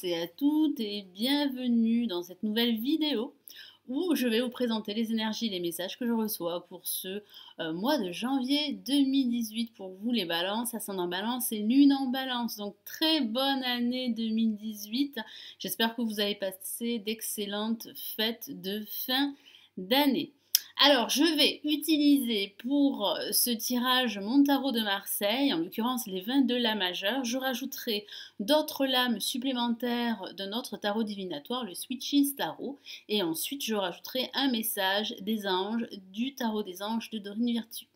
et à toutes et bienvenue dans cette nouvelle vidéo où je vais vous présenter les énergies et les messages que je reçois pour ce mois de janvier 2018 pour vous les balances, ascendant balance et lune en balance. Donc très bonne année 2018. J'espère que vous avez passé d'excellentes fêtes de fin d'année. Alors, je vais utiliser pour ce tirage mon tarot de Marseille, en l'occurrence les 22 lames majeures. Je rajouterai d'autres lames supplémentaires de notre tarot divinatoire, le Switches Tarot. Et ensuite, je rajouterai un message des anges, du tarot des anges de Dorine Virtue.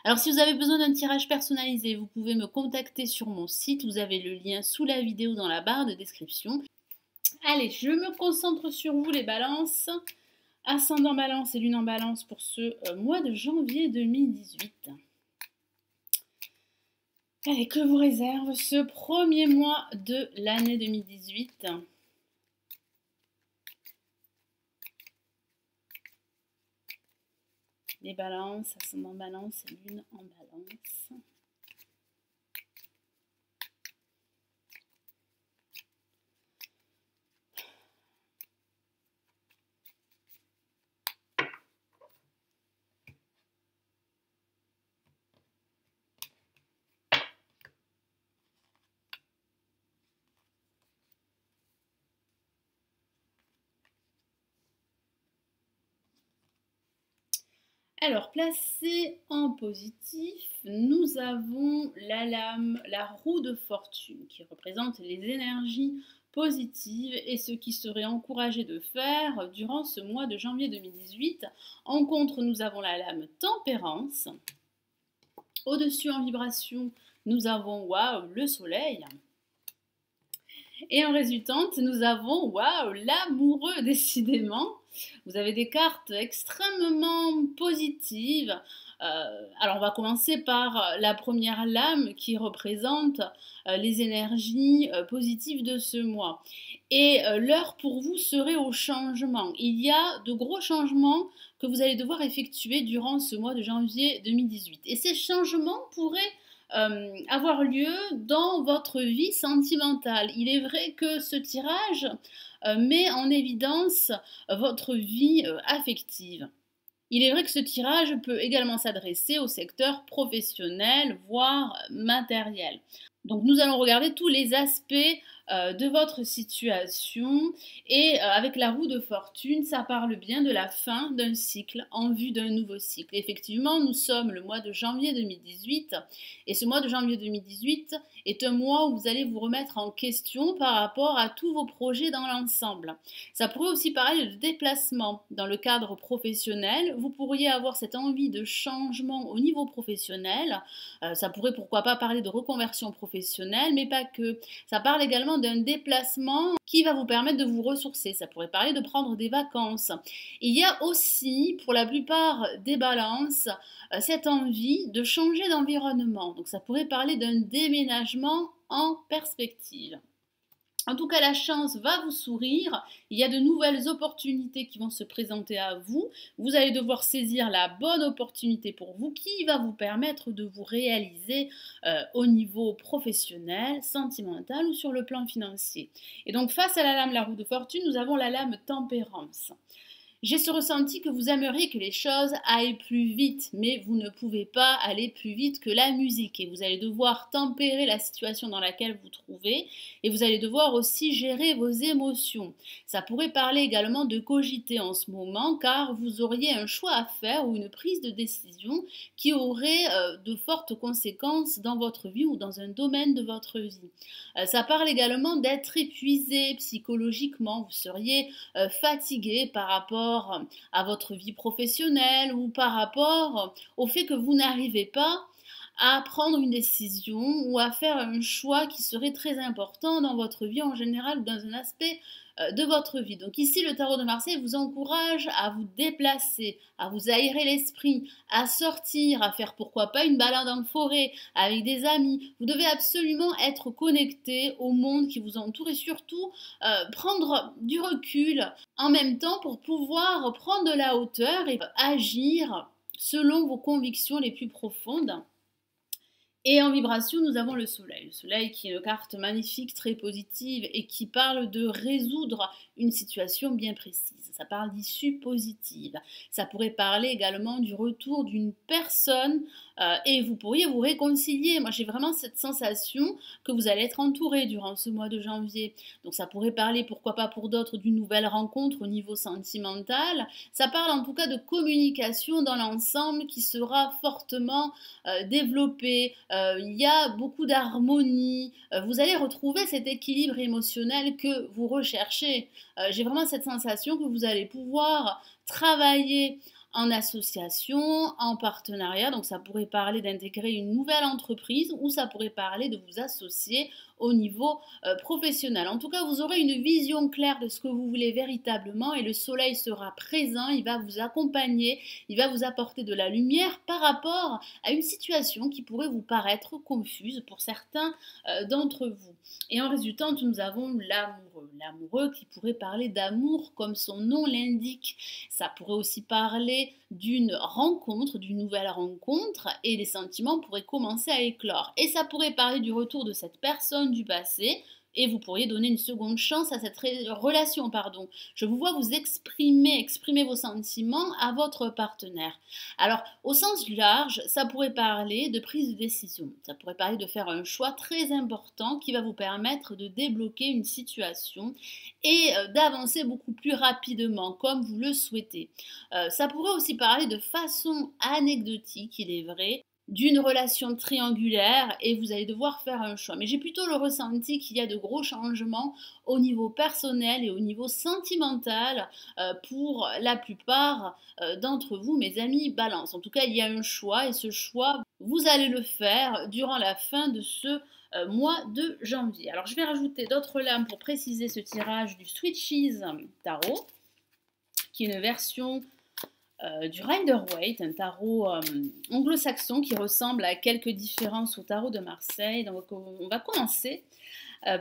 Alors, si vous avez besoin d'un tirage personnalisé, vous pouvez me contacter sur mon site. Vous avez le lien sous la vidéo dans la barre de description. Allez, je me concentre sur vous les balances. Ascendant balance et lune en balance pour ce mois de janvier 2018. Allez, que vous réserve ce premier mois de l'année 2018 ? Les balances, ascendant balance et lune en balance. Alors, placé en positif, nous avons la lame, la roue de fortune, qui représente les énergies positives et ce qui serait encouragé de faire durant ce mois de janvier 2018. En contre, nous avons la lame tempérance. Au-dessus en vibration, nous avons waouh, le soleil. Et en résultante, nous avons waouh, l'amoureux, décidément. Vous avez des cartes extrêmement positives. Alors, on va commencer par la première lame qui représente les énergies positives de ce mois. Et l'heure pour vous serait au changement. Il y a de gros changements que vous allez devoir effectuer durant ce mois de janvier 2018. Et ces changements pourraient avoir lieu dans votre vie sentimentale. Il est vrai que ce tirage met en évidence votre vie affective. Il est vrai que ce tirage peut également s'adresser au secteur professionnel, voire matériel. Donc nous allons regarder tous les aspects de votre situation et avec la roue de fortune, ça parle bien de la fin d'un cycle en vue d'un nouveau cycle. Effectivement, nous sommes le mois de janvier 2018 et ce mois de janvier 2018 est un mois où vous allez vous remettre en question par rapport à tous vos projets dans l'ensemble. Ça pourrait aussi parler de déplacement dans le cadre professionnel. Vous pourriez avoir cette envie de changement au niveau professionnel. Ça pourrait pourquoi pas parler de reconversion professionnelle, mais pas que. Ça parle également d'un déplacement qui va vous permettre de vous ressourcer. Ça pourrait parler de prendre des vacances. Il y a aussi, pour la plupart des balances, cette envie de changer d'environnement. Donc ça pourrait parler d'un déménagement en perspective. En tout cas, la chance va vous sourire. Il y a de nouvelles opportunités qui vont se présenter à vous. Vous allez devoir saisir la bonne opportunité pour vous qui va vous permettre de vous réaliser au niveau professionnel, sentimental ou sur le plan financier. Et donc, face à la lame, la roue de fortune, nous avons la lame tempérance. J'ai ce ressenti que vous aimeriez que les choses aillent plus vite, mais vous ne pouvez pas aller plus vite que la musique et vous allez devoir tempérer la situation dans laquelle vous trouvez et vous allez devoir aussi gérer vos émotions. Ça pourrait parler également de cogiter en ce moment car vous auriez un choix à faire ou une prise de décision qui aurait de fortes conséquences dans votre vie ou dans un domaine de votre vie. Ça parle également d'être épuisé psychologiquement, vous seriez fatigué par rapport à votre vie professionnelle ou par rapport au fait que vous n'arrivez pas à prendre une décision ou à faire un choix qui serait très important dans votre vie en général ou dans un aspect de votre vie. Donc ici, le tarot de Marseille vous encourage à vous déplacer, à vous aérer l'esprit, à sortir, à faire pourquoi pas une balade en forêt avec des amis. Vous devez absolument être connecté au monde qui vous entoure et surtout prendre du recul en même temps pour pouvoir prendre de la hauteur et agir selon vos convictions les plus profondes. Et en vibration, nous avons le soleil. Le soleil qui est une carte magnifique, très positive et qui parle de résoudre une situation bien précise. Ça parle d'issue positive. Ça pourrait parler également du retour d'une personne et vous pourriez vous réconcilier. Moi, j'ai vraiment cette sensation que vous allez être entouré durant ce mois de janvier. Donc, ça pourrait parler, pourquoi pas pour d'autres, d'une nouvelle rencontre au niveau sentimental. Ça parle en tout cas de communication dans l'ensemble qui sera fortement développée. Il y a beaucoup d'harmonie. Vous allez retrouver cet équilibre émotionnel que vous recherchez. J'ai vraiment cette sensation que vous allez pouvoir travailler en association, en partenariat, donc ça pourrait parler d'intégrer une nouvelle entreprise ou ça pourrait parler de vous associer au niveau professionnel. En tout cas, vous aurez une vision claire de ce que vous voulez véritablement et le soleil sera présent, il va vous accompagner, il va vous apporter de la lumière par rapport à une situation qui pourrait vous paraître confuse pour certains d'entre vous. Et en résultante, nous avons l'amoureux. L'amoureux qui pourrait parler d'amour comme son nom l'indique. Ça pourrait aussi parler d'une rencontre, d'une nouvelle rencontre et les sentiments pourraient commencer à éclore. Et ça pourrait parler du retour de cette personne du passé et vous pourriez donner une seconde chance à cette relation. Je vous vois vous exprimer vos sentiments à votre partenaire. Alors, au sens large, ça pourrait parler de prise de décision. Ça pourrait parler de faire un choix très important qui va vous permettre de débloquer une situation et d'avancer beaucoup plus rapidement comme vous le souhaitez. Ça pourrait aussi parler de façon anecdotique, il est vrai, d'une relation triangulaire et vous allez devoir faire un choix. Mais j'ai plutôt le ressenti qu'il y a de gros changements au niveau personnel et au niveau sentimental pour la plupart d'entre vous, mes amis Balance. En tout cas, il y a un choix et ce choix, vous allez le faire durant la fin de ce mois de janvier. Alors, je vais rajouter d'autres lames pour préciser ce tirage du Switches Tarot, qui est une version du Rider-Waite, un tarot anglo-saxon qui ressemble à quelques différences au tarot de Marseille. Donc on va commencer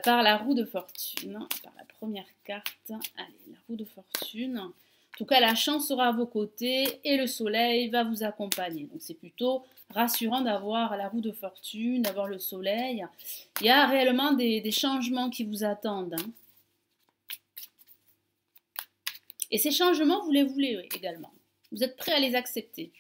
par la roue de fortune, par la première carte. Allez, la roue de fortune. En tout cas, la chance sera à vos côtés et le soleil va vous accompagner. Donc c'est plutôt rassurant d'avoir la roue de fortune, d'avoir le soleil. Il y a réellement des changements qui vous attendent. Hein. Et ces changements, vous les voulez également. Vous êtes prêt à les accepter.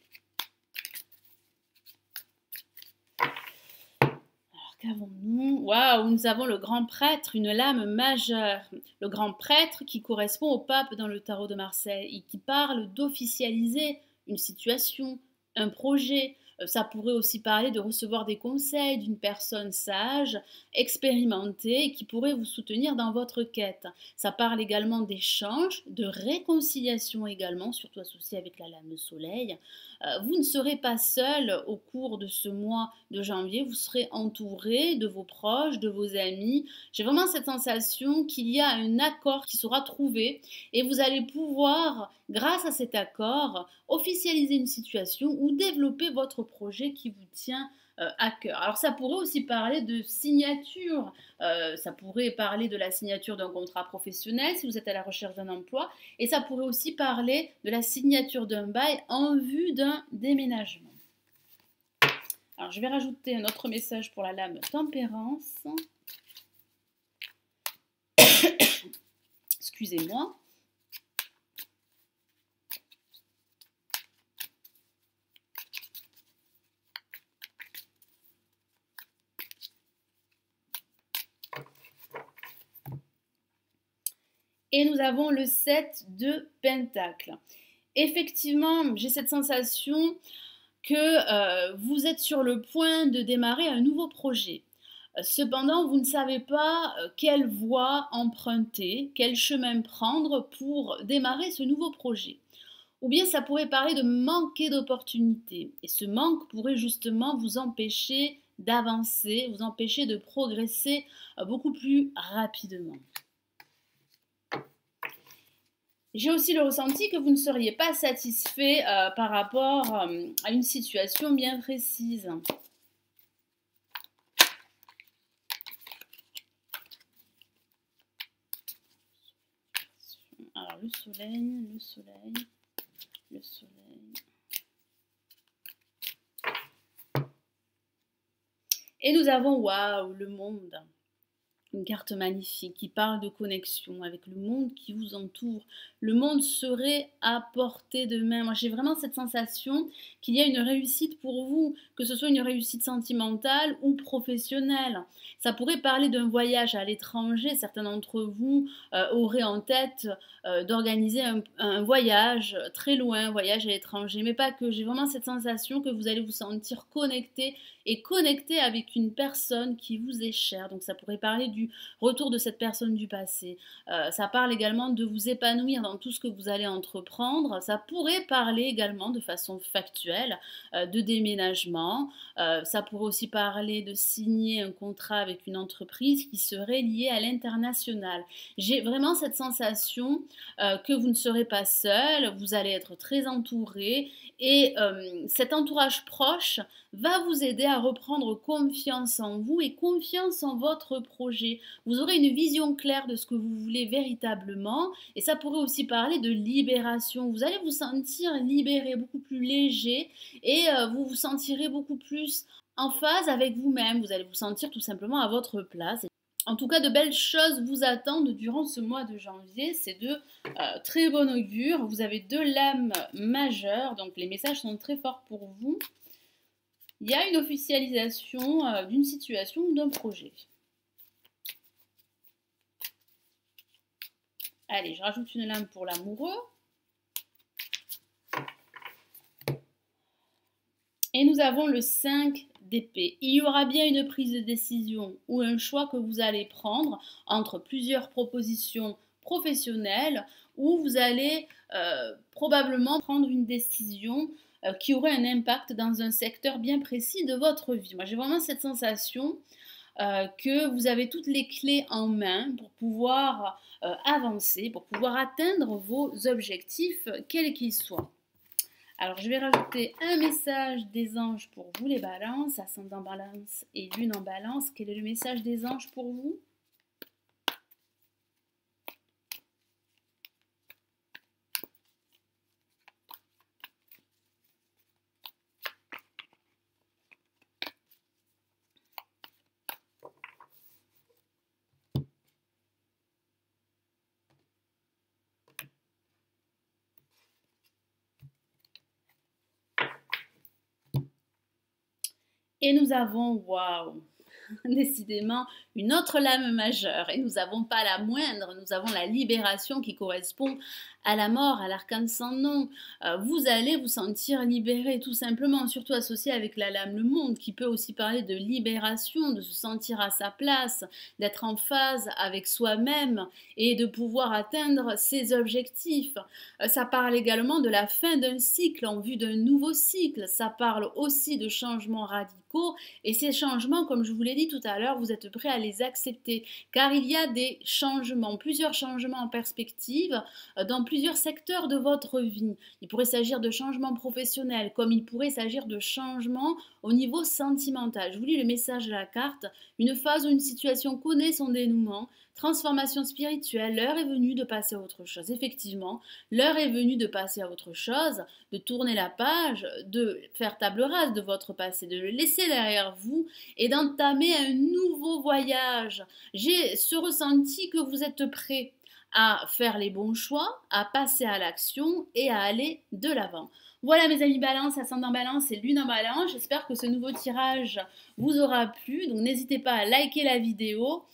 Alors, qu'avons-nous? Waouh, nous avons le grand prêtre, une lame majeure. Le grand prêtre qui correspond au pape dans le tarot de Marseille et qui parle d'officialiser une situation, un projet. Ça pourrait aussi parler de recevoir des conseils d'une personne sage, expérimentée et qui pourrait vous soutenir dans votre quête. Ça parle également d'échanges, de réconciliation également, surtout associé avec la lame de soleil. Vous ne serez pas seul au cours de ce mois de janvier, vous serez entouré de vos proches, de vos amis. J'ai vraiment cette sensation qu'il y a un accord qui sera trouvé et vous allez pouvoir, grâce à cet accord, officialiser une situation ou développer votre projet qui vous tient à cœur. Alors ça pourrait aussi parler de signature, ça pourrait parler de la signature d'un contrat professionnel si vous êtes à la recherche d'un emploi et ça pourrait aussi parler de la signature d'un bail en vue d'un déménagement. Alors je vais rajouter un autre message pour la lame tempérance. Excusez-moi. Et nous avons le 7 de Pentacles. Effectivement, j'ai cette sensation que vous êtes sur le point de démarrer un nouveau projet. Cependant, vous ne savez pas quelle voie emprunter, quel chemin prendre pour démarrer ce nouveau projet. Ou bien ça pourrait parler de manquer d'opportunités. Et ce manque pourrait justement vous empêcher d'avancer, vous empêcher de progresser beaucoup plus rapidement. J'ai aussi le ressenti que vous ne seriez pas satisfait par rapport à une situation bien précise. Alors le soleil, le soleil, le soleil. Et nous avons, waouh, le monde. Une carte magnifique qui parle de connexion avec le monde qui vous entoure. Le monde serait à portée de main. Moi, j'ai vraiment cette sensation qu'il y a une réussite pour vous, que ce soit une réussite sentimentale ou professionnelle. Ça pourrait parler d'un voyage à l'étranger. Certains d'entre vous auraient en tête d'organiser un voyage très loin, un voyage à l'étranger. Mais pas que. J'ai vraiment cette sensation que vous allez vous sentir connecté et connecté avec une personne qui vous est chère. Donc ça pourrait parler du retour de cette personne du passé. Ça parle également de vous épanouir dans tout ce que vous allez entreprendre. Ça pourrait parler également de façon factuelle de déménagement. Ça pourrait aussi parler de signer un contrat avec une entreprise qui serait liée à l'international. J'ai vraiment cette sensation que vous ne serez pas seul, vous allez être très entouré et cet entourage proche va vous aider à reprendre confiance en vous et confiance en votre projet. Vous aurez une vision claire de ce que vous voulez véritablement et ça pourrait aussi parler de libération. Vous allez vous sentir libéré, beaucoup plus léger et vous vous sentirez beaucoup plus en phase avec vous-même. Vous allez vous sentir tout simplement à votre place. En tout cas, de belles choses vous attendent durant ce mois de janvier. C'est de très bon augure. Vous avez 2 lames majeures, donc les messages sont très forts pour vous. Il y a une officialisation d'une situation ou d'un projet. Allez, je rajoute une lame pour l'amoureux. Et nous avons le 5 d'épée. Il y aura bien une prise de décision ou un choix que vous allez prendre entre plusieurs propositions professionnelles où vous allez probablement prendre une décision qui aurait un impact dans un secteur bien précis de votre vie. Moi, j'ai vraiment cette sensation que vous avez toutes les clés en main pour pouvoir avancer, pour pouvoir atteindre vos objectifs, quels qu'ils soient. Alors, je vais rajouter un message des anges pour vous, les balances, ascendant balance et lune en balance. Quel est le message des anges pour vous ? Et nous avons, waouh, décidément, une autre lame majeure. Et nous n'avons pas la moindre, nous avons la libération qui correspond à la mort, à l'arcane sans nom. Vous allez vous sentir libéré, tout simplement, surtout associé avec la lame le monde, qui peut aussi parler de libération, de se sentir à sa place, d'être en phase avec soi-même et de pouvoir atteindre ses objectifs. Ça parle également de la fin d'un cycle en vue d'un nouveau cycle. Ça parle aussi de changements radicaux et ces changements, comme je vous l'ai dit tout à l'heure, vous êtes prêts à les accepter car il y a des changements, plusieurs changements en perspective dans plusieurs secteurs de votre vie. Il pourrait s'agir de changements professionnels comme il pourrait s'agir de changements au niveau sentimental. Je vous lis le message de la carte. Une phase ou une situation connaît son dénouement. Transformation spirituelle, l'heure est venue de passer à autre chose. Effectivement, l'heure est venue de passer à autre chose, de tourner la page, de faire table rase de votre passé, de le laisser derrière vous et d'entamer un nouveau voyage. J'ai ce ressenti que vous êtes prêt à faire les bons choix, à passer à l'action et à aller de l'avant. Voilà mes amis balance, ascendant balance et lune en balance. J'espère que ce nouveau tirage vous aura plu. Donc n'hésitez pas à liker la vidéo.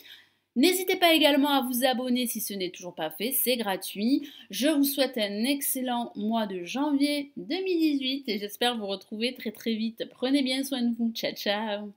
N'hésitez pas également à vous abonner si ce n'est toujours pas fait, c'est gratuit. Je vous souhaite un excellent mois de janvier 2018 et j'espère vous retrouver très très vite. Prenez bien soin de vous, ciao ciao.